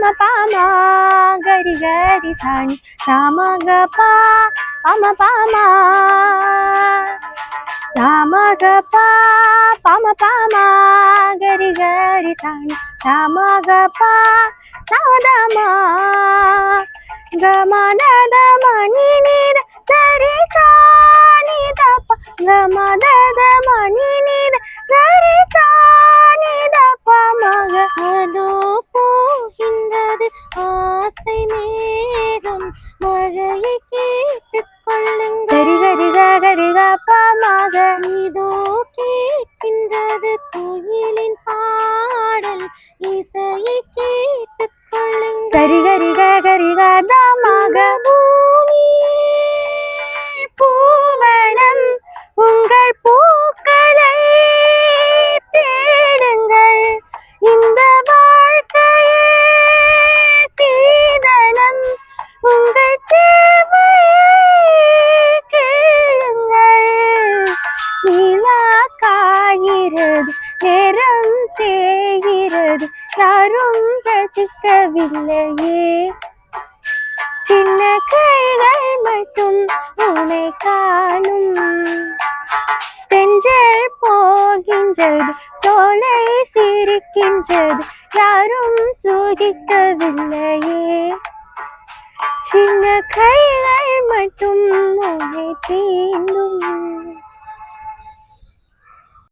pama pama gari gari sani sama ga pa pama pama sama ga pa pama pama gari gari sani sama ga pa sadama gama da mani ni sari sani da pa gama da mani ni sari sani da pa maga அதோ போகின்றது ஆசை மேகம் மழையை கேட்டுக் கொள்ளுங்கள் சரி கரி கரி pa maga இதோ கேட்கின்றது குயிலின் பாடல் இசையை கேட்டுக் கொள்ளுங்கள் சரி கரி கரி da maga பூமி பூவனம் உங்கள் பூக்களை தேடுங்கள் இந்த வாழ்க்கையே சீதனம் உங்கள் தேவையை கேளுங்கள் நிலா காய்கிறது நேரம் தேய்கிறது யாரும் ரசிக்கவில்லையே சின்ன கைகள் மட்டும் உன்னை காணும் தென்றல் போகின்றது சோலை சிரிக்கின்றது யாரும் சூகிக்கவில்லையே சின்ன கைகள் மட்டும் உன்னை தீண்டும்